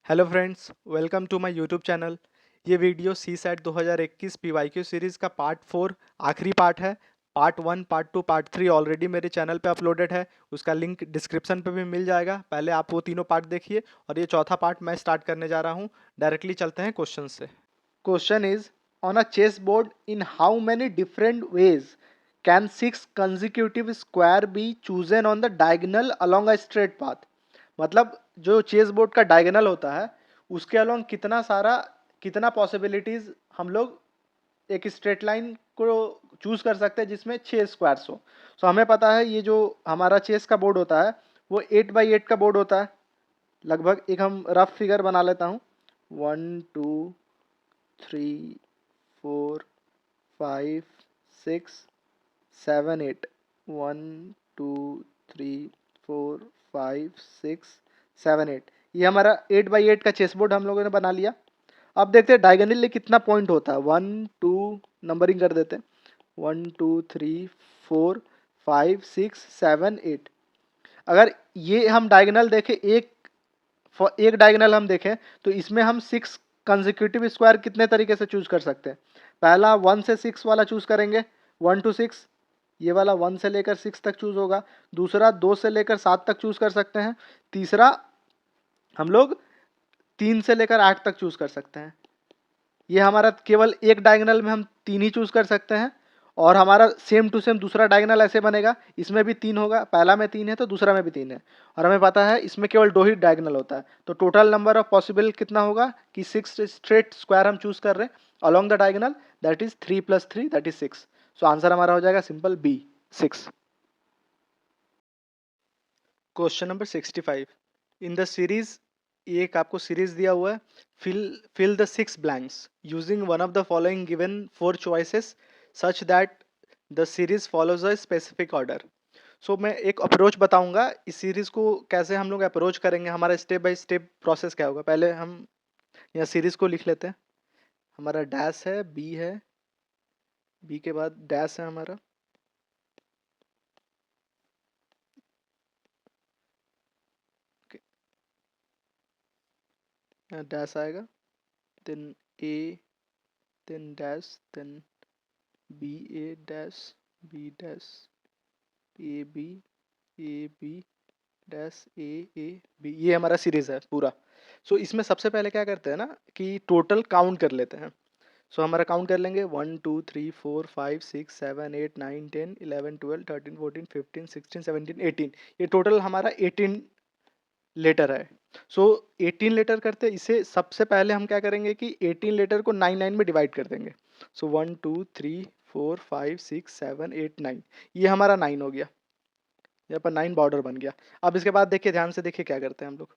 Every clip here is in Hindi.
Hello friends, welcome to my YouTube channel. ये video CSAT 2021 PYQ series का पार्ट 4 आखिरी पार्ट है। पार्ट 1, पार्ट 2, पार्ट 3 ऑलरेडी मेरे चैनल पे अपलोडेड है। उसका लिंक डिस्क्रिप्शन पे भी मिल जाएगा। पहले आप वो तीनों पार्ट देखिए और ये चौथा पार्ट मैं स्टार्ट करने जा रहा हूँ। डायरेक्टली चलते हैं क्वेश्चन से। Question is, on a chess board in how many different ways can 6 consecutive square be chosen on the diagonal along a straight path. मतलब जो चेस बोर्ड का डायगोनल होता है उसके अलोंग कितना पॉसिबिलिटीज हम लोग एक स्ट्रेट लाइन को चूज कर सकते हैं जिसमें 6 स्क्वायर्स हो। सो हमें पता है ये जो हमारा चेस का बोर्ड होता है वो 8x8 का बोर्ड होता है। लगभग एक हम रफ फिगर बना लेता हूँ। 1 2 3 4 5 6 7 8। 1 2 3 4 5 6 7 8। ये हमारा 8x8 का चेस बोर्ड हम लोगों ने बना लिया। अब देखते हैं डायगोनली कितना पॉइंट होता है। 1 2 नंबरिंग कर देते हैं। 1 2 3 4 5 6 7 8। अगर ये हम डायगोनल देखें, एक डायगोनल हम देखें तो इसमें हम 6 कंसेक्यूटिव स्क्वायर कितने तरीके से चूज कर सकते हैं। पहला 1 से 6 वाला चूज करेंगे, 1 to 6। ये वाला 1 से लेकर 6 तक चूज होगा। दूसरा 2 से लेकर 7 तक चूज कर सकते हैं। तीसरा हम लोग 3 से लेकर 8 तक चूज कर सकते हैं। ये हमारा केवल एक डायगोनल में हम 3 ही चूज कर सकते हैं। और हमारा सेम टू सेम दूसरा डायगोनल ऐसे बनेगा, इसमें भी 3 होगा। पहला में 3 है तो दूसरा में भी 3 है। और हमें पता है इसमें केवल 2 ही डायगोनल होता है। तो टोटल नंबर ऑफ पॉसिबल कितना होगा कि 6 स्ट्रेट स्क्वायर हम चूज कर रहे हैं along the diagonal, that is 3 + 3 that is 6। So answer हमारा हो जाएगा simple B, 6। Question number 65। In the series, ये एक आपको सीरीज दिया हुआ है। Fill fill the 6 blanks using one of the following given 4 choices such that the series follows a specific order. So मैं एक अप्रोच बताऊंगा इस सीरीज को कैसे हम लोग अप्रोच करेंगे, हमारा स्टेप बाय स्टेप प्रोसेस क्या होगा। पहले हम यहाँ सीरीज को लिख लेते हैं। हमारा डैश है, बी है, बी के बाद डैश है हमारा, डैश आएगा, then A, then dash, then B A dash, B dash, A B dash, A B. ये हमारा सीरीज है पूरा। सो इसमें सबसे पहले क्या करते हैं ना कि टोटल काउंट कर लेते हैं। सो हमारा काउंट कर लेंगे 1 2 3 4 5 6 7 8 9 10 11 12 13 14 15 16 17 18। ये टोटल हमारा 18 लेटर है। सो 18 लेटर करते इसे सबसे पहले हम क्या करेंगे कि 18 लेटर को 9 में डिवाइड कर देंगे। सो 1 2 3 4 5 6 7 8 9, ये हमारा 9 हो गया। यहाँ पर 9 बॉर्डर बन गया। अब इसके बाद देखिए, ध्यान से देखिए क्या करते हैं हम लोग।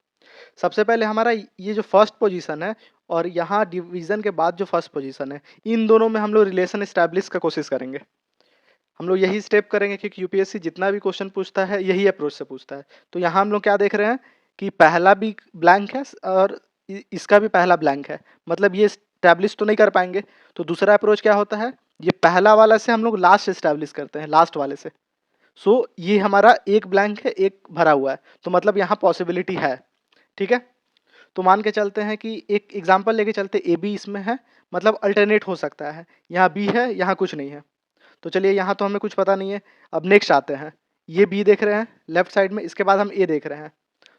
सबसे पहले हमारा ये जो फर्स्ट पोजीशन है और यहाँ डिवीजन के बाद जो फर्स्ट पोजीशन है, इन दोनों में हम लोग रिलेशन एस्टैब्लिश का कोशिश करेंगे। हम लोग यही स्टेप करेंगे क्योंकि यूपीएससी जितना भी क्वेश्चन पूछता है यही अप्रोच से पूछता है। तो यहाँ हम लोग क्या देख रहे हैं कि पहला भी ब्लैंक है और इसका भी पहला ब्लैंक है, मतलब ये स्टैब्लिश तो नहीं कर पाएंगे। तो दूसरा अप्रोच क्या होता है, ये पहला वाला से हम लोग लास्ट स्टैब्लिश करते हैं, लास्ट वाले से। सो ये हमारा एक ब्लैंक है, एक भरा हुआ है, तो मतलब यहाँ पॉसिबिलिटी है। ठीक है, तो मान के चलते हैं कि एक एग्जांपल लेके चलते, ए बी इसमें है, मतलब अल्टरनेट हो सकता है। यहाँ बी है, यहाँ कुछ नहीं है। तो चलिए, यहाँ तो हमें कुछ पता नहीं है। अब नेक्स्ट आते हैं, ये बी देख रहे हैं लेफ्ट साइड में, इसके बाद हम ए देख रहे हैं।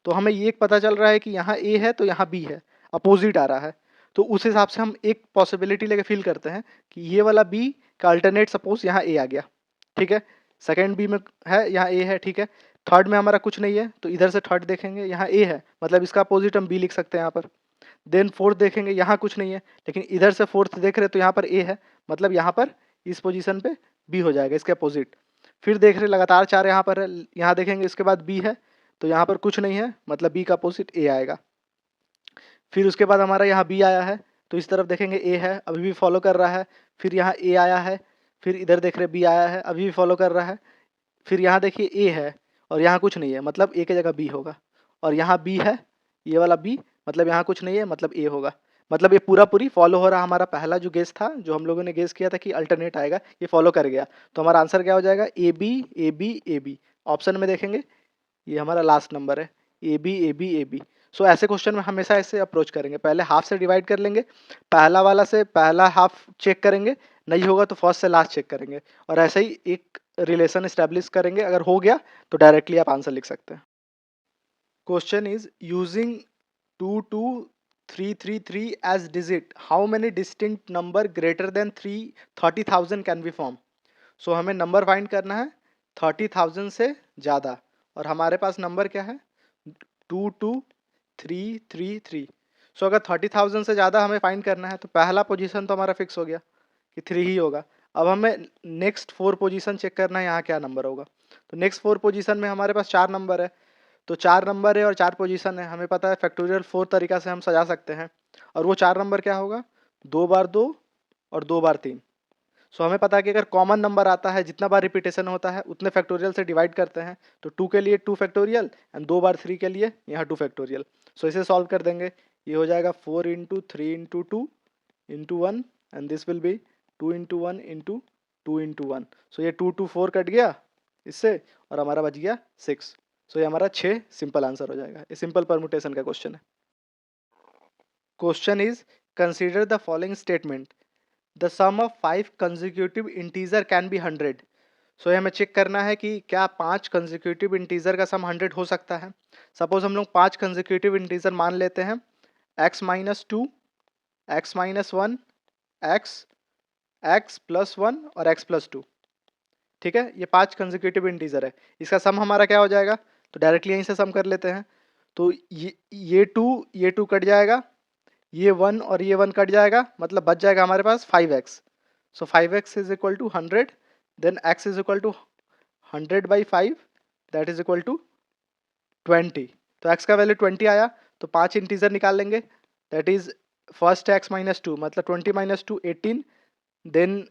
तो हमें ये पता चल रहा है कि यहाँ ए है तो यहाँ बी है, अपोजिट आ रहा है। तो उस हिसाब से हम एक पॉसिबिलिटी लेके फील करते हैं कि ये वाला बी का अल्टरनेट सपोज यहाँ ए आ गया। ठीक है, सेकेंड बी में है, यहाँ ए है। ठीक है, थर्ड में हमारा कुछ नहीं है तो इधर से थर्ड देखेंगे, यहाँ ए है, मतलब इसका अपोजिट हम बी लिख सकते हैं यहाँ पर। देन फोर्थ देखेंगे, यहाँ कुछ नहीं है, लेकिन इधर से फोर्थ देख रहे तो यहाँ पर ए है, मतलब यहाँ पर इस पोजीशन पे बी हो जाएगा, इसके अपोजिट। फिर देख रहे लगातार 4 यहाँ पर है, यहाँ देखेंगे इसके बाद बी है, तो यहाँ पर कुछ नहीं है, मतलब बी का अपोजिट ए आएगा। फिर उसके बाद हमारा यहाँ बी आया है, तो इस तरफ देखेंगे ए है, अभी भी फॉलो कर रहा है। फिर यहाँ ए आया है, फिर इधर देख रहे बी आया है, अभी भी फॉलो कर रहा है। फिर यहाँ देखिए ए है और यहाँ कुछ नहीं है, मतलब ए की जगह बी होगा। और यहाँ बी है, ये वाला बी, मतलब यहाँ कुछ नहीं है, मतलब ए होगा। मतलब ये पूरा पूरी फॉलो हो रहा। हमारा पहला जो गेस था, जो हम लोगों ने गेस किया था कि अल्टरनेट आएगा, ये फॉलो कर गया। तो हमारा आंसर क्या हो जाएगा, A B A B A B. Option में देखेंगे, ये हमारा लास्ट नंबर है, A B A B A B. So ऐसे क्वेश्चन में हमेशा ऐसे अप्रोच करेंगे, पहले हाफ से डिवाइड कर लेंगे, पहला वाला से पहला हाफ चेक करेंगे, नहीं होगा तो फर्स्ट से लास्ट चेक करेंगे, और ऐसे ही एक रिलेशन इस्टेब्लिश करेंगे। अगर हो गया तो डायरेक्टली आप आंसर लिख सकते हैं। Question is using 22333 as digit, how many distinct number greater than 30,000 can be formed? सो हमें नंबर फाइंड करना है 30,000 से ज़्यादा, और हमारे पास नंबर क्या है 22333। सो अगर 30,000 से ज़्यादा हमें फाइंड करना है तो पहला पोजीशन तो हमारा फिक्स हो गया कि 3 ही होगा। अब हमें नेक्स्ट 4 पोजीशन चेक करना है, यहाँ क्या नंबर होगा। तो नेक्स्ट 4 पोजीशन में हमारे पास 4 नंबर है, तो 4 नंबर है और 4 पोजीशन है, हमें पता है फैक्टोरियल 4 तरीका से हम सजा सकते हैं। और वो 4 नंबर क्या होगा, 2 बार 2 और 2 बार 3। सो हमें पता है कि अगर कॉमन नंबर आता है, जितना बार रिपीटेशन होता है उतने फैक्टोरियल से डिवाइड करते हैं। तो 2 के लिए 2 फैक्टोरियल एंड 2 बार 3 के लिए यहाँ 2 फैक्टोरियल। सो इसे सॉल्व कर देंगे, ये हो जाएगा 4 into 3 into 2 into 1 and this will be 2 into 1 into 2 into 1। सो ये 2 4 कट गया इससे, और हमारा बच गया 6। सो ये हमारा 6 सिंपल आंसर हो जाएगा। ये सिंपल परमुटेशन का क्वेश्चन है। Question is consider the following statement, the sum of 5 consecutive integer can be 100। So हमें चेक करना है कि क्या 5 कंसेक्यूटिव इंटीजर का सम 100 हो सकता है। सपोज हम लोग 5 कंसेक्यूटिव इंटीजर मान लेते हैं, x minus 2, x minus 1, x, x plus 1 और x प्लस 2। ठीक है, ये 5 कंसेक्यूटिव इंटीजर है, इसका सम हमारा क्या हो जाएगा, तो डायरेक्टली यहीं से सम कर लेते हैं। तो ये 2 कट जाएगा, ये 1 और ये 1 कट जाएगा, मतलब बच जाएगा हमारे पास 5x। So 5x is equal to 100, then x is equal to 100 by 5, that is equal to 20। तो x का वैल्यू 20 आया, तो 5 इंटीजर निकाल लेंगे, that is first x minus 2, मतलब 20 minus 2 18, then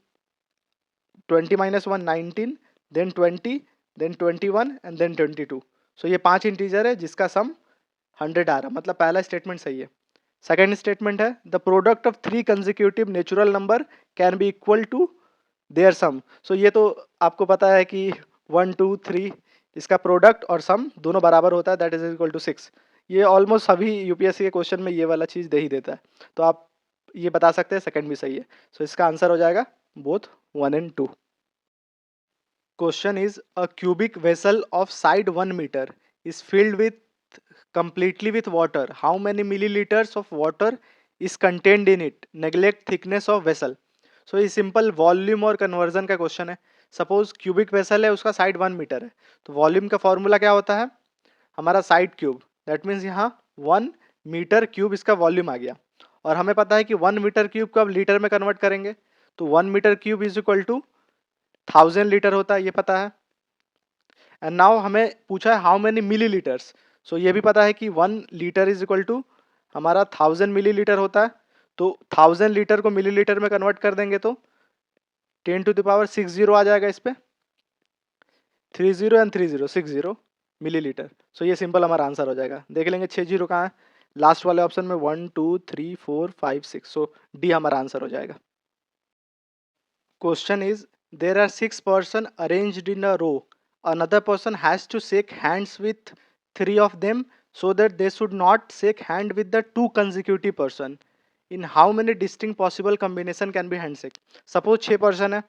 20 minus 1 19, then 20, then 21 and then 22। So ये 5 इंटीजर है जिसका सम 100 आ रहा, मतलब पहला स्टेटमेंट सही है। सेकेंड स्टेटमेंट है the product of 3 consecutive natural number can be equal to their sum. So ये तो आपको पता है कि 1 2 3 इसका प्रोडक्ट और सम दोनों बराबर होता है, दैट इज इक्वल टू 6। ये ऑलमोस्ट सभी यूपीएससी के क्वेश्चन में ये वाला चीज़ दे ही देता है, तो आप ये बता सकते हैं सेकेंड भी सही है। सो इसका आंसर हो जाएगा both 1 and 2। Question is a cubic vessel of side 1 metre is filled with completely with water, how many milliliters of water is contained in it, neglect thickness of vessel। सो ये सिंपल वॉल्यूम और कन्वर्जन का क्वेश्चन है। सपोज क्यूबिक वेसल है, उसका साइड 1 मीटर है, तो वॉल्यूम का फॉर्मूला क्या होता है, हमारा साइड क्यूब, दैट मीन्स यहाँ 1 मीटर क्यूब इसका वॉल्यूम आ गया। और हमें पता है कि 1 मीटर क्यूब को अब लीटर में कन्वर्ट करेंगे, तो 1 metre cube is equal to 1000 litre होता है, ये पता है। एंड नाउ हमें पूछा है हाउ मेनी मिली लीटर्स। सो ये भी पता है कि 1 लीटर इज इक्वल टू हमारा 1000 मिलीलीटर होता है, तो 1000 लीटर को मिलीलीटर में कन्वर्ट कर देंगे तो 10 टू द पावर 60 आ जाएगा इस पे, 30 एंड 30 60 मिलीलीटर। सो ये सिंपल हमारा आंसर हो जाएगा। देख लेंगे 6 जीरो कहाँ है, लास्ट वाले ऑप्शन में 1 2 3 4 5 6। सो डी हमारा आंसर हो जाएगा। Question is there are 6 person arranged in a row, another person has to shake hands with 3 of them so that they should not shake hand with the 2 consecutive person, in how many distinct possible combination can be handshake। Suppose 6 person है,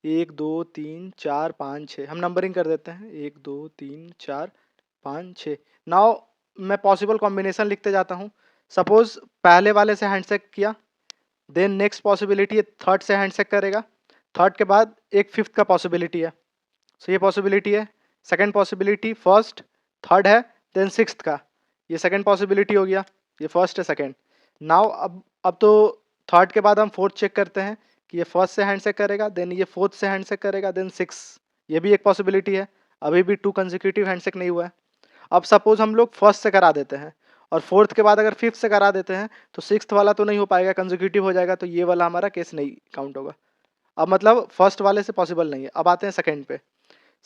1 2 3 4 5 6, हम नंबरिंग कर देते हैं 1 2 3 4 5 6। नाउ मैं पॉसिबल कॉम्बिनेशन लिखते जाता हूँ। सपोज पहले वाले से हैंडशेक किया, देन नेक्स्ट पॉसिबिलिटी है थर्ड से हैंडशेक करेगा, थर्ड के बाद एक फिफ्थ का पॉसिबिलिटी है। सो ये पॉसिबिलिटी है, सेकंड पॉसिबिलिटी फर्स्ट, थर्ड है, देन सिक्स्थ का, ये सेकंड पॉसिबिलिटी हो गया, ये फर्स्ट है सेकंड। नाउ अब तो थर्ड के बाद हम फोर्थ चेक करते हैं कि ये फर्स्ट से हैंडशेक करेगा, देन ये फोर्थ से हैंडशेक करेगा, देन सिक्स, ये भी एक पॉसिबिलिटी है। अभी भी 2 कंसेक्यूटिव हैंडशेक नहीं हुआ है। अब सपोज हम लोग फर्स्ट से करा देते हैं और फोर्थ के बाद अगर फिफ्थ से करा देते हैं तो सिक्स्थ वाला तो नहीं हो पाएगा, कंसेक्यूटिव हो जाएगा, तो ये वाला हमारा केस नहीं काउंट होगा। अब मतलब फर्स्ट वाले से पॉसिबल नहीं है। अब आते हैं सेकंड पे,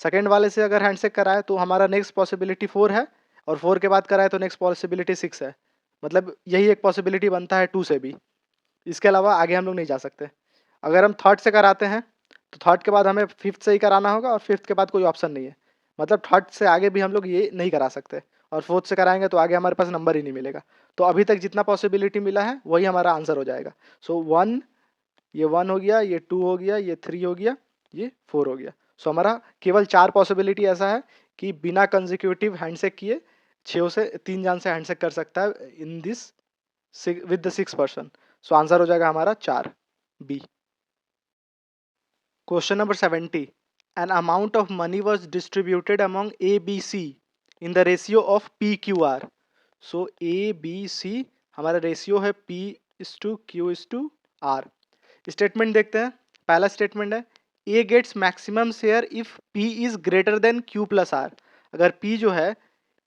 सेकंड वाले से अगर हैंडशेक कराए तो हमारा नेक्स्ट पॉसिबिलिटी 4 है, और 4 के बाद कराए तो नेक्स्ट पॉसिबिलिटी 6 है, मतलब यही एक पॉसिबिलिटी बनता है 2 से भी। इसके अलावा आगे हम लोग नहीं जा सकते। अगर हम थर्ड से कराते हैं तो थर्ड के बाद हमें फिफ्थ से ही कराना होगा, और फिफ्थ के बाद कोई ऑप्शन नहीं है, मतलब थर्ड से आगे भी हम लोग ये नहीं करा सकते। और फोर्थ से कराएंगे तो आगे हमारे पास नंबर ही नहीं मिलेगा। तो अभी तक जितना पॉसिबिलिटी मिला है वही हमारा आंसर हो जाएगा। सो 1, ये 1 हो गया, ये 2 हो गया, ये 3 हो गया, ये 4 हो गया। सो हमारा केवल 4 पॉसिबिलिटी ऐसा है कि बिना कंसेक्यूटिव हैंडशेक किए 6 से 3 जान से हैंडशेक कर सकता है in this with the 6 person. So answer हो जाएगा हमारा 4, B. Question number 70, an amount of money was distributed among A, B, C in the ratio of PQR. So A, B, C हमारा रेशियो है P is to Q is to R। Statement देखते हैं। पहला स्टेटमेंट है A gets maximum share if P is greater than Q plus R। अगर P जो है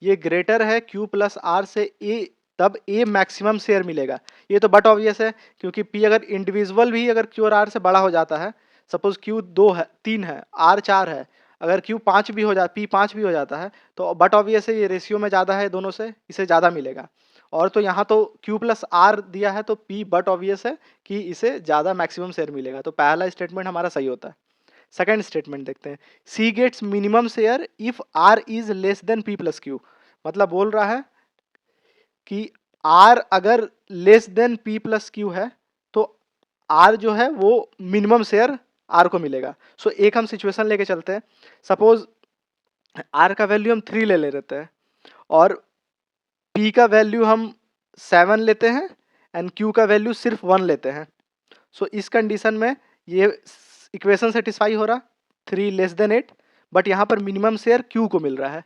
ये ग्रेटर है Q प्लस R से A, तब A मैक्सिमम शेयर मिलेगा। ये तो बट ऑब्वियस है, क्योंकि P अगर इंडिविजुअल भी अगर Q और R से बड़ा हो जाता है, सपोज Q 2 है, 3 है, R 4 है, अगर Q 5 भी हो जाता, P 5 भी हो जाता है, तो बट ऑब्वियस है ये रेशियो में ज़्यादा है दोनों से, इसे ज़्यादा मिलेगा। और तो यहाँ तो Q प्लस R दिया है तो P बट ऑब्वियस है कि इसे ज़्यादा मैक्सिमम शेयर मिलेगा। तो पहला स्टेटमेंट हमारा सही होता है। सेकेंड स्टेटमेंट देखते हैं, C gets minimum share if R is less than P plus Q। मतलब बोल रहा है कि R अगर less than P plus Q है तो R जो है वो मिनिमम शेयर R को मिलेगा। सो एक हम सिचुएशन लेके चलते हैं। सपोज R का वैल्यू हम 3 ले लेते हैं और P का वैल्यू हम 7 लेते हैं एंड Q का वैल्यू सिर्फ 1 लेते हैं। सो इस कंडीशन में ये इक्वेशन सेटिस्फाई हो रहा, 3 लेस देन 8, बट यहाँ पर मिनिमम शेयर Q को मिल रहा है,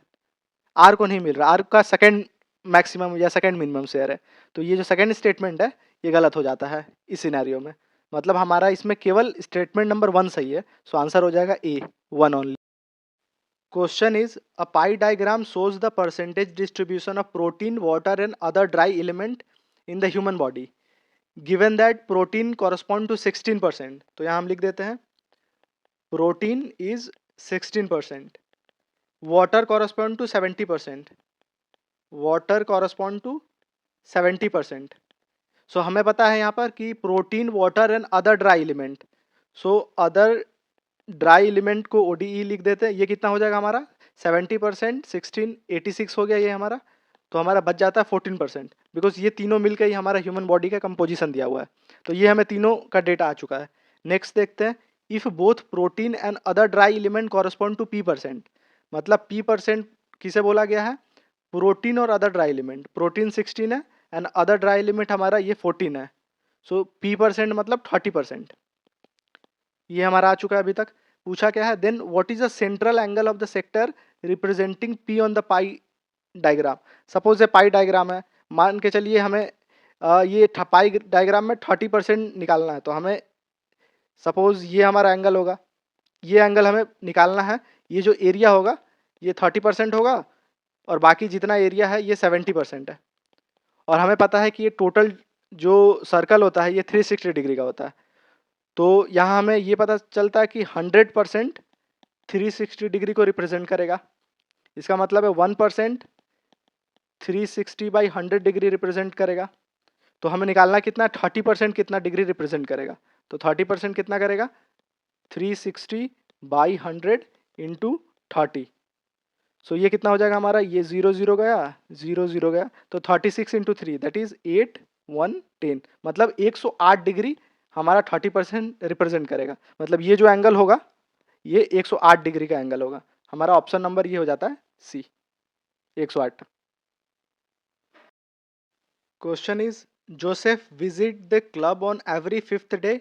R को नहीं मिल रहा। R का सेकेंड मैक्सिमम या सेकेंड मिनिमम शेयर है। तो ये जो सेकेंड स्टेटमेंट है ये गलत हो जाता है इस सिनेरियो में। मतलब हमारा इसमें केवल स्टेटमेंट नंबर 1 सही है। सो आंसर हो जाएगा A, 1 only. Question is a pie diagram shows the percentage distribution of protein, water and other dry element in the human body given that protein correspond to 16%। तो यहाँ हम लिख देते हैं protein is 16%, water correspond to 70%, water correspond to 70%। So हमें पता है यहाँ पर कि protein, water and other dry element. So other dry element को ODE लिख देते हैं। ये कितना हो जाएगा हमारा 70%, 16, 86 हो गया ये हमारा। तो हमारा बच जाता है 14%, बिकॉज ये तीनों मिलकर ही हमारा ह्यूमन बॉडी का कंपोजिशन दिया हुआ है। तो ये हमें तीनों का डेटा आ चुका है। नेक्स्ट देखते हैं, if both protein and other dry element correspond to P%। मतलब P% किसे बोला गया है, प्रोटीन और अदर ड्राई एलिमेंट। प्रोटीन 16 है एंड अदर ड्राई एलिमेंट हमारा ये 14 है। सो P% मतलब 30%। ये हमारा आ चुका है। अभी तक पूछा क्या है, then what is the central angle of the sector representing P on the pie diagram. Suppose ये पाई डायग्राम है, मान के चलिए हमें ये पाई डायग्राम में 30% निकालना है। तो हमें सपोज ये हमारा एंगल होगा, ये एंगल हमें निकालना है। ये जो एरिया होगा ये 30% होगा और बाकी जितना एरिया है ये 70% है। और हमें पता है कि ये टोटल जो सर्कल होता है ये 360 डिग्री का होता है। तो यहाँ हमें ये पता चलता है कि 100% 360 डिग्री को रिप्रेजेंट करेगा। इसका मतलब है 1% 360 बाई 100 डिग्री रिप्रेजेंट करेगा। तो हमें निकालना कितना, 30% कितना डिग्री रिप्रेजेंट करेगा। तो 30% कितना करेगा, 360 बाई 100 इंटू 30। सो ये कितना हो जाएगा हमारा, ये 0 0 गया, 0 0 गया, तो 36 इंटू 3 दैट इज 8 1 10। मतलब 108 डिग्री हमारा 30% रिप्रेजेंट करेगा। मतलब ये जो एंगल होगा ये 108 डिग्री का एंगल होगा। हमारा ऑप्शन नंबर ये हो जाता है सी, 108। Question is Joseph visit the club on every 5th day,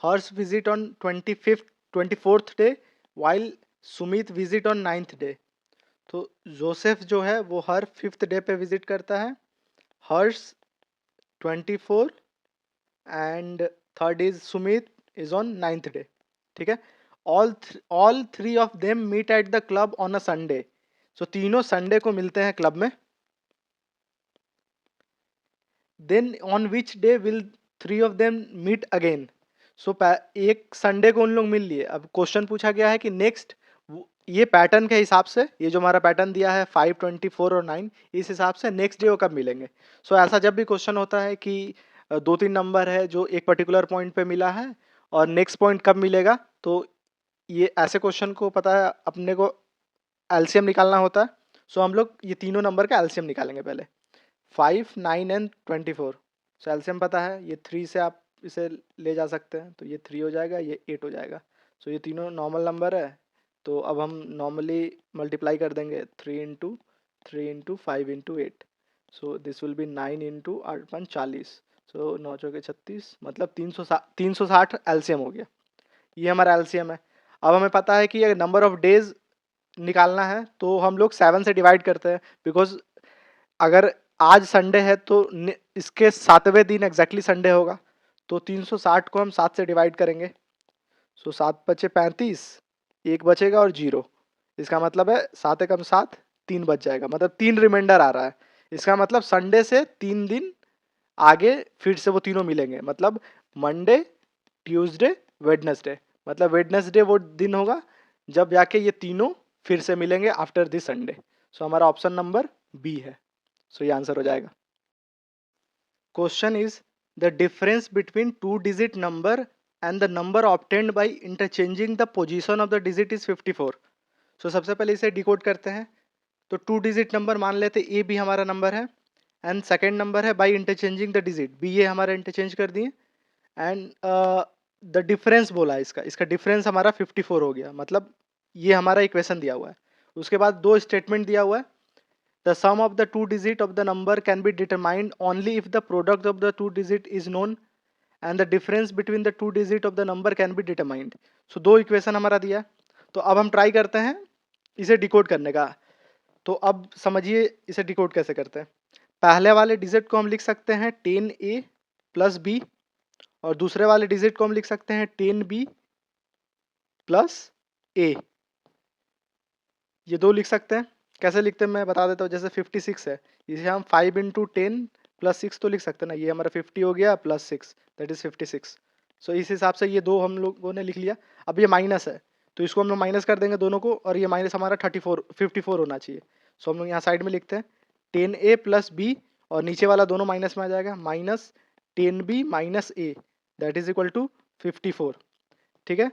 Harsh visit on 24th day, while Sumit visit on 9th day. तो जोसेफ जो है वो हर 5th डे पे विजिट करता है, Harsh 24 and third is Sumit is on 9th day. ठीक है, all 3 of them meet at the club on a Sunday. So तीनों संडे को मिलते हैं क्लब में। Then on which day will 3 of them meet again. So एक संडे को उन लोग मिल लिए। अब क्वेश्चन पूछा गया है कि नेक्स्ट, ये पैटर्न के हिसाब से, ये जो हमारा पैटर्न दिया है 5, 24 और 9, इस हिसाब से नेक्स्ट डे वो कब मिलेंगे। सो ऐसा जब भी क्वेश्चन होता है कि 2-3 नंबर है जो एक पर्टिकुलर पॉइंट पे मिला है और नेक्स्ट पॉइंट कब मिलेगा, तो ये ऐसे क्वेश्चन को पता है अपने को एलसीएम निकालना होता है। सो हम लोग ये तीनों नंबर का एलसीएम निकालेंगे पहले। 5, 9 एंड 24। सो एलसीएम पता है, ये 3 से आप इसे ले जा सकते हैं, तो ये 3 हो जाएगा, ये 8 हो जाएगा। सो ये तीनों नॉर्मल नंबर है, तो अब हम नॉर्मली मल्टीप्लाई कर देंगे 3 into 5 into 8। So this will be 9 into 8 × 40। सो 9 चौके 36, मतलब 360 एलसीएम हो गया। ये हमारा एलसीएम है। अब हमें पता है कि अगर नंबर ऑफ डेज निकालना है तो हम लोग 7 से डिवाइड करते हैं, बिकॉज अगर आज संडे है तो इसके 7वें दिन एग्जैक्टली संडे होगा, तो 360 को हम 7 से डिवाइड करेंगे। सो 7 बचे 35, 1 बचेगा और 0। इसका मतलब है 7 एकम 7, 3 बच जाएगा, मतलब 3 रिमाइंडर आ रहा है। इसका मतलब संडे से 3 दिन आगे फिर से वो तीनों मिलेंगे, मतलब मंडे, ट्यूसडे, वेडनेसडे। मतलब वेडनेसडे वो दिन होगा जब जाके ये तीनों फिर से मिलेंगे आफ्टर दिस संडे। सो हमारा ऑप्शन नंबर बी है। सो ये आंसर हो जाएगा। Question is the difference between 2 digit number and the number obtained by interchanging the position of the digit is 54। सो सबसे पहले इसे डिकोड करते हैं। तो 2 डिजिट नंबर मान लेते ए बी हमारा नंबर है, एंड सेकेंड नंबर है by interchanging the digit, B A हमारा इंटरचेंज कर दिए, एंड द डिफरेंस बोला है इसका, डिफरेंस हमारा 54 हो गया। मतलब ये हमारा इक्वेशन दिया हुआ है। उसके बाद 2 स्टेटमेंट दिया हुआ है। The sum of the 2 digit of the number can be determined only if the product of the 2 digit is known and the difference between the 2 digit of the number can be determined. So 2 equation हमारा दिया है। तो अब हम ट्राई करते हैं इसे डिकोड करने का। तो अब समझिए इसे डिकोड कैसे करते हैं। पहले वाले डिजिट को हम लिख सकते हैं 10a प्लस बी, और दूसरे वाले डिजिट को हम लिख सकते हैं 10b प्लस ए। ये 2 लिख सकते हैं। कैसे लिखते हैं मैं बता देता हूँ। जैसे 56 है, इसे हम 5 इंटू 10 प्लस 6 तो लिख सकते हैं ना। ये हमारा 50 हो गया प्लस 6, दैट इज 56। सो इस हिसाब से ये 2 हम लोगों ने लिख लिया। अब ये माइनस है, तो इसको हम लोग माइनस कर देंगे दोनों को, और ये माइनस हमारा 54 होना चाहिए। सो हम लोग यहाँ साइड में लिखते हैं 10a प्लस बी, और नीचे वाला दोनों माइनस में आ जाएगा, minus 10b minus A, that is equal to 54। ठीक है,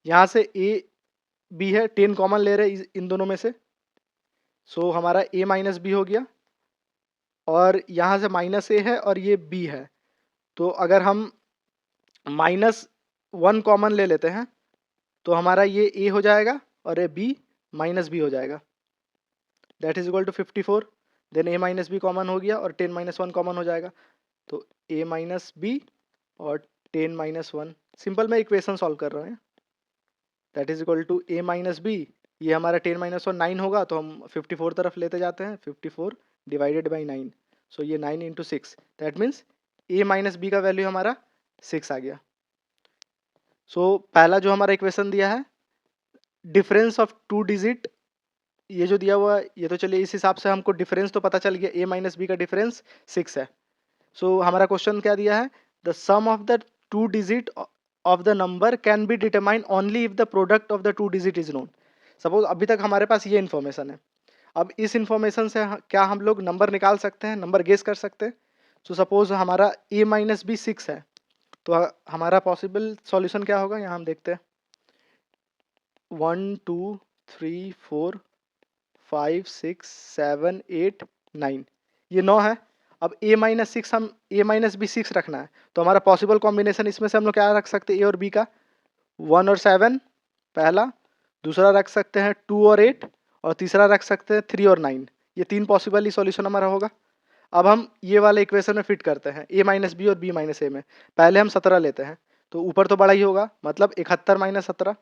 यहाँ से ए बी है, 10 कॉमन ले रहे हैं इन दोनों में से। सो हमारा a माइनस बी हो गया, और यहाँ से माइनस ए है और ये b है। तो अगर हम -1 कॉमन ले लेते हैं तो हमारा ये a हो जाएगा और ये b माइनस बी हो जाएगा, that is equal to 54। Then a minus B common हो गया और 10 - 1 कॉमन हो जाएगा, तो a माइनस बी और 10 - 1। सिंपल मैं इक्वेशन सॉल्व कर रहा हूँ। That is equal to a minus B, ये हमारा 10 - 1 9 होगा, तो हम 54 तरफ लेते जाते हैं। 54 डिवाइडेड बाई 9, सो ये 9 into 6, that means a minus B का वैल्यू हमारा 6 आ गया। सो पहला जो हमारा इक्वेशन दिया है, डिफरेंस ऑफ 2 डिजिट, ये जो दिया हुआ है, ये तो चलिए इस हिसाब से हमको डिफरेंस तो पता चल गया, a माइनस बी का डिफरेंस 6 है। सो हमारा क्वेश्चन क्या दिया है, the sum of the 2 digit of the number can be determine only if the product of the 2 digit is known. Suppose अभी तक हमारे पास ये इन्फॉर्मेशन है। अब इस इन्फॉर्मेशन से क्या हम लोग नंबर निकाल सकते हैं, नंबर गेस कर सकते हैं। सो सपोज हमारा a माइनस बी 6 है, तो हमारा पॉसिबल सॉल्यूशन क्या होगा, यहाँ हम देखते हैं। 1 2 3 4 5 6 7 8 9, ये 9 है। अब a माइनस 6, हम a माइनस बी 6 रखना है, तो हमारा पॉसिबल कॉम्बिनेशन इसमें से हम लोग क्या रख सकते हैं, a और b का। 1 और 7 पहला, दूसरा रख सकते हैं 2 और 8, और तीसरा रख सकते हैं 3 और 9। ये 3 पॉसिबल ही सॉल्यूशन हमारा होगा। अब हम ये वाले इक्वेशन में फिट करते हैं a माइनस बी और b माइनस ए में। पहले हम 17 लेते हैं, तो ऊपर तो बड़ा ही होगा, मतलब 71 माइनस 17,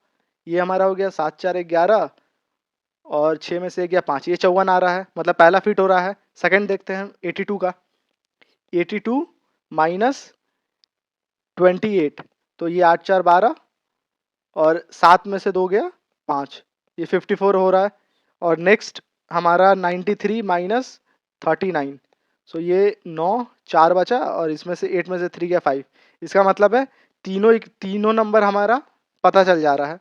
ये हमारा हो गया 7 4 11, और 6 में से गया 5, ये 54 आ रहा है, मतलब पहला फिट हो रहा है। सेकंड देखते हैं 82 का, 82 माइनस 28, तो ये 8 4 12, और 7 में से 2 गया 5, ये 54 हो रहा है। और नेक्स्ट हमारा 93 माइनस 39, सो ये 9 4 बचा, और इसमें से 8 में से 3 गया 5। इसका मतलब है तीनों नंबर हमारा पता चल जा रहा है।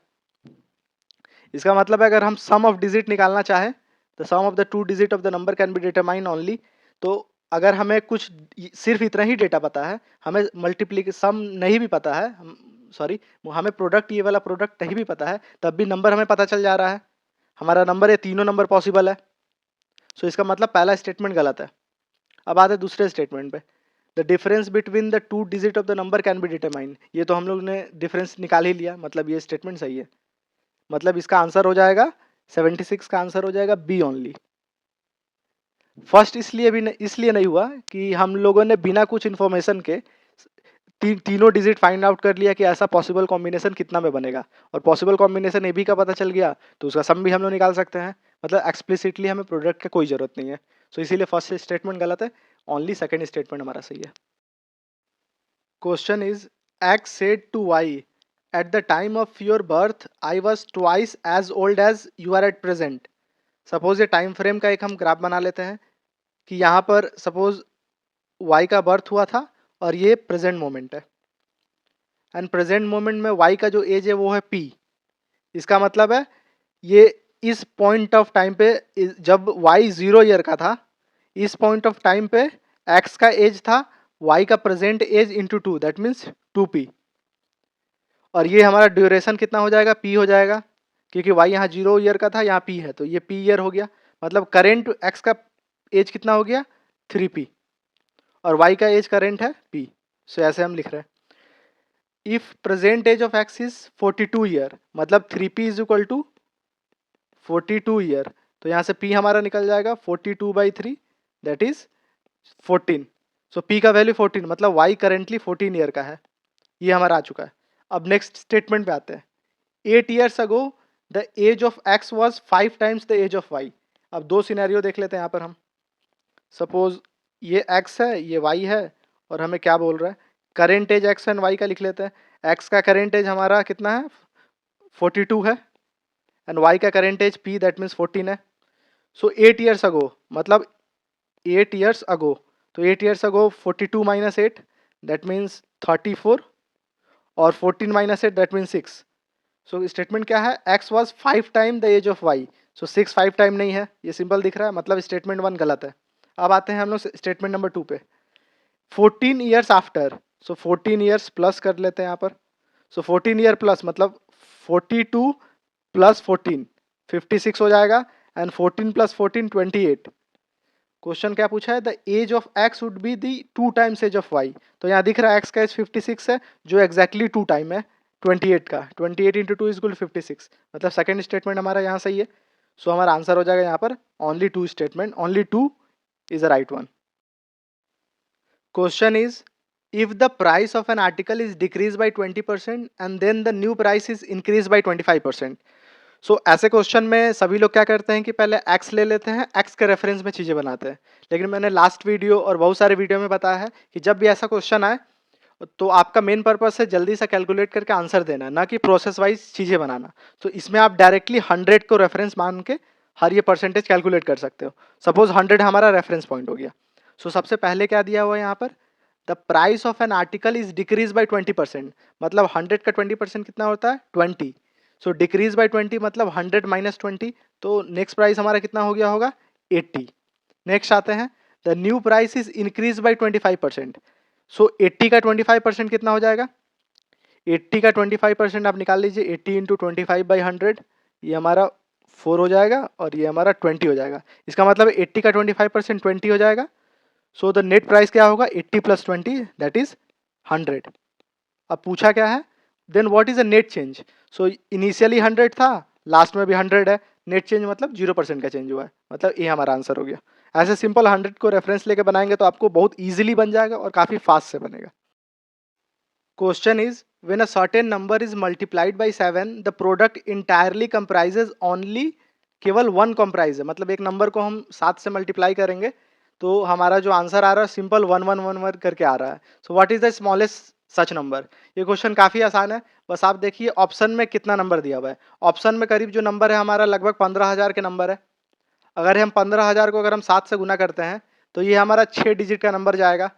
इसका मतलब है अगर हम सम ऑफ डिजिट निकालना चाहें, the sum of the 2 digit of the number can be determine only. तो अगर हमें कुछ सिर्फ इतना ही डेटा पता है, हमें मल्टीप्लिकेशन सम नहीं भी पता है, सॉरी हमें प्रोडक्ट, ये वाला प्रोडक्ट नहीं भी पता है, तब भी नंबर हमें पता चल जा रहा है। हमारा नंबर, ये तीनों नंबर पॉसिबल है। सो इसका मतलब पहला स्टेटमेंट गलत है। अब आते हैं दूसरे स्टेटमेंट पे। The difference between the two digit of the number can be determine. ये तो हम लोग ने डिफरेंस निकाल ही लिया, मतलब ये स्टेटमेंट सही है। मतलब इसका आंसर हो जाएगा 76 का आंसर हो जाएगा बी ओनली। फर्स्ट इसलिए नहीं हुआ कि हम लोगों ने बिना कुछ इन्फॉर्मेशन के तीनों डिजिट फाइंड आउट कर लिया कि ऐसा पॉसिबल कॉम्बिनेशन कितना में बनेगा, और पॉसिबल कॉम्बिनेशन ए बी का पता चल गया तो उसका सम भी हम लोग निकाल सकते हैं। मतलब एक्सप्लिसिटली हमें प्रोडक्ट का कोई जरूरत नहीं है। सो इसीलिए फर्स्ट स्टेटमेंट गलत है, ओनली सेकंड स्टेटमेंट हमारा सही है। Question is X said to Y at the time of your birth I was twice as old as you are at present. Suppose ये टाइम फ्रेम का एक हम ग्राफ बना लेते हैं कि यहाँ पर सपोज वाई का बर्थ हुआ था और ये प्रेजेंट मोमेंट है, एंड प्रेजेंट मोमेंट में वाई का जो एज है वो है पी। इसका मतलब है ये इस पॉइंट ऑफ टाइम पे जब वाई 0 ईयर का था, इस पॉइंट ऑफ टाइम पे एक्स का एज था वाई का present age into 2, that means 2p। और ये हमारा ड्यूरेशन कितना हो जाएगा, p हो जाएगा, क्योंकि y यहाँ 0 ईयर का था, यहाँ p है तो ये p ईयर हो गया। मतलब करेंट x का एज कितना हो गया 3p, और y का एज करेंट है p। सो ऐसे हम लिख रहे हैं if present age of x is 42 year, मतलब 3p is equal to 42 year. तो यहाँ से p हमारा निकल जाएगा 42/3, दैट इज 14। सो p का वैल्यू 14, मतलब y करेंटली 14 ईयर का है। ये हमारा आ चुका है। अब नेक्स्ट स्टेटमेंट पे आते हैं। 8 years ago the age of x was 5 times the age of y। अब दो सिनेरियो देख लेते हैं यहाँ पर हम। सपोज ये x है, ये y है, और हमें क्या बोल रहा है, current age x and y का लिख लेते हैं। x का करेंट एज हमारा कितना है 42 है, एंड y का current age p that means 14 है। सो 8 years ago, मतलब 8 years ago, तो 8 years ago 42 minus 8 that means 34, और 14 minus 8 that means 6। So statement क्या है, x was 5 time the age of y। So 6 5 time नहीं है, ये सिंपल दिख रहा है, मतलब स्टेटमेंट 1 गलत है। अब आते हैं हम लोग स्टेटमेंट नंबर 2 पे। 14 ईयर्स आफ्टर, सो 14 ईयर्स प्लस कर लेते हैं यहाँ पर। सो 14 ईयर प्लस मतलब 42 प्लस 14 56 हो जाएगा, एंड 14 प्लस 14 28। क्वेश्चन क्या पूछा है, the age of X would be the 2 times age of Y. तो यहाँ दिख रहा है एक्स का एज 56 है, जो एग्जैक्टली 2 टाइम है 28 का। 28 इंटू 2 इज इक्वल 56, मतलब सेकंड स्टेटमेंट हमारा यहाँ सही है। सो हमारा आंसर हो जाएगा यहाँ पर only 2 statement, only 2 is the right one. Question is if the price of an article is decreased by 20% and then the new price is increased by 25%। सो ऐसे क्वेश्चन में सभी लोग क्या करते हैं कि पहले एक्स ले लेते हैं, एक्स के रेफरेंस में चीज़ें बनाते हैं। लेकिन मैंने लास्ट वीडियो और बहुत सारे वीडियो में बताया है कि जब भी ऐसा क्वेश्चन आए तो आपका मेन पर्पस है जल्दी से कैलकुलेट करके आंसर देना, ना कि प्रोसेस वाइज चीज़ें बनाना। तो इसमें आप डायरेक्टली 100 को रेफरेंस मान के हर ये परसेंटेज कैलकुलेट कर सकते हो। सपोज 100 हमारा रेफरेंस पॉइंट हो गया। सो सबसे पहले क्या दिया हुआ है यहाँ पर, the price of an article is decrease by 20%, मतलब 100 का 20% कितना होता है 20। सो डिक्रीज बाई 20 मतलब 100 माइनस 20, तो नेक्स्ट प्राइस हमारा कितना हो गया होगा 80। नेक्स्ट आते हैं, the new price is increase by 25%। सो 80 का 25% कितना हो जाएगा, 80 का 25% आप निकाल लीजिए, 80 इंटू 25/100, ये हमारा 4 हो जाएगा और ये हमारा 20 हो जाएगा। इसका मतलब 80 का 25% 20 हो जाएगा। सो द नेट प्राइस क्या होगा 80 प्लस 20 दैट इज 100। अब पूछा क्या है, then what is a net change. So initially 100 था, लास्ट में भी 100 है, नेट चेंज मतलब 0% का चेंज हुआ है, मतलब ये हमारा आंसर हो गया। ऐसे सिंपल 100 को रेफरेंस लेके बनाएंगे तो आपको बहुत ईजिली बन जाएगा और काफ़ी फास्ट से बनेगा। Question is when a certain number is multiplied by 7 the product entirely comprises only, केवल वन कंप्राइज है, मतलब एक नंबर को हम 7 से मल्टीप्लाई करेंगे तो हमारा जो आंसर आ रहा है सिंपल 1 1 1 1 करके आ रहा है। So what is the smallest such number. ये क्वेश्चन काफ़ी आसान है, बस आप देखिए ऑप्शन में कितना नंबर दिया हुआ है। ऑप्शन में करीब जो नंबर है हमारा लगभग 15,000 के नंबर है। अगर हम 15,000 को अगर हम 7 से गुना करते हैं तो ये हमारा 6 डिजिट का नंबर जाएगा।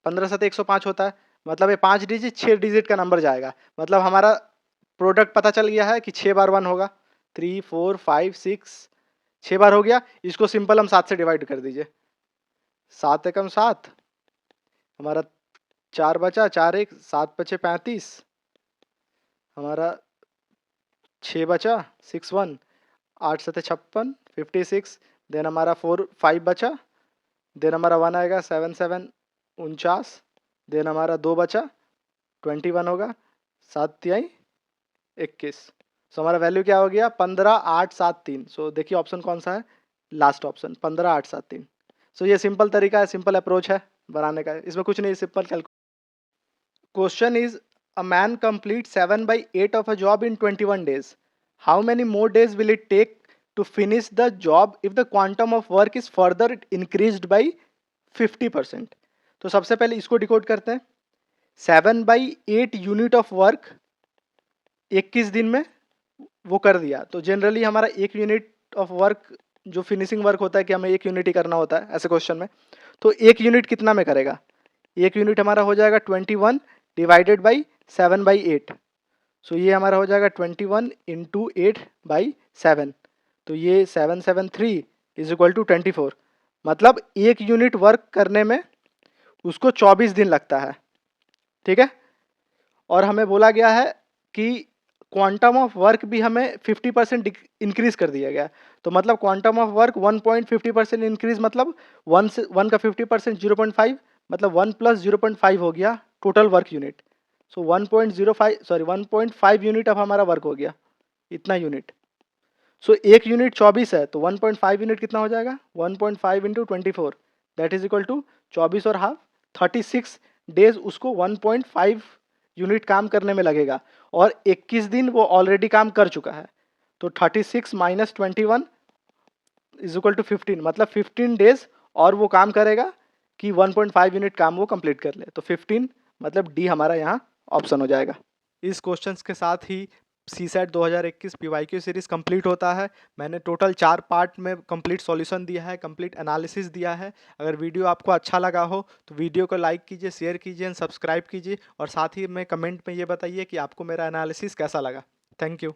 15 7 105 होता है, मतलब ये 5 डिजिट 6 डिजिट का नंबर जाएगा। मतलब हमारा प्रोडक्ट पता चल गया है कि 6 बार 1 होगा, 3 4 5 6, 6 बार हो गया। इसको सिंपल हम 7 से डिवाइड कर दीजिए, 7 एकम 7, हमारा 4 बचा, 4 1 7 बचे 35, हमारा 6 बचा 6 1, 8 7 56 56, देन हमारा 4 5 बचा, देन हमारा 1 आएगा, 7 7 49, देन हमारा 2 बचा 21 होगा, 7 तिहाई 21। सो हमारा वैल्यू क्या हो गया 15,873। सो देखिए ऑप्शन कौन सा है, लास्ट ऑप्शन 15,873। सो ये सिंपल तरीका है, सिंपल अप्रोच है बनाने का, इसमें कुछ नहीं, simple calculation. Question is a man complete 7/8 of a job in 21 days. How many more days will it take to finish the job if the quantum of work is further increased by 50%? तो सबसे पहले इसको डिकोड करते हैं। 7/8 यूनिट ऑफ वर्क 21 दिन में वो कर दिया, तो जनरली हमारा 1 यूनिट ऑफ वर्क जो फिनिशिंग वर्क होता है कि हमें 1 यूनिट ही करना होता है ऐसे क्वेश्चन में, तो 1 यूनिट कितना में करेगा, 1 यूनिट हमारा हो जाएगा 21 डिवाइडेड बाई 7/8। सो ये हमारा हो जाएगा 21 इंटू 8/7, तो ये 773 इज इक्वल टू 24। मतलब 1 यूनिट वर्क करने में उसको 24 दिन लगता है, ठीक है। और हमें बोला गया है कि क्वांटम ऑफ वर्क भी हमें 50% इंक्रीज कर दिया गया, तो मतलब क्वांटम ऑफ वर्क 1.50% इंक्रीज, मतलब 1 का 50% 0.5, मतलब 1 + 0.5 हो गया टोटल वर्क यूनिट। सो 1.5 यूनिट अब हमारा वर्क हो गया, इतना यूनिट। सो 1 यूनिट 24 है, तो 1.5 यूनिट कितना हो जाएगा, 1.5 into 24 that is equal to 24 और हाफ 36 डेज उसको 1.5 यूनिट काम करने में लगेगा, और 21 दिन वो ऑलरेडी काम कर चुका है। तो 36 माइनस 21 इज इक्वल टू 15, मतलब 15 डेज और वो काम करेगा कि 1.5 यूनिट काम वो कंप्लीट कर ले। तो 15 मतलब डी हमारा यहाँ ऑप्शन हो जाएगा। इस क्वेश्चंस के साथ ही CSAT 2021 PYQ सीरीज कंप्लीट होता है। मैंने टोटल 4 पार्ट में कंप्लीट सॉल्यूशन दिया है, कंप्लीट एनालिसिस दिया है। अगर वीडियो आपको अच्छा लगा हो तो वीडियो को लाइक कीजिए, शेयर कीजिए एंड सब्सक्राइब कीजिए, और साथ ही में कमेंट में ये बताइए कि आपको मेरा एनालिसिस कैसा लगा। Thank you.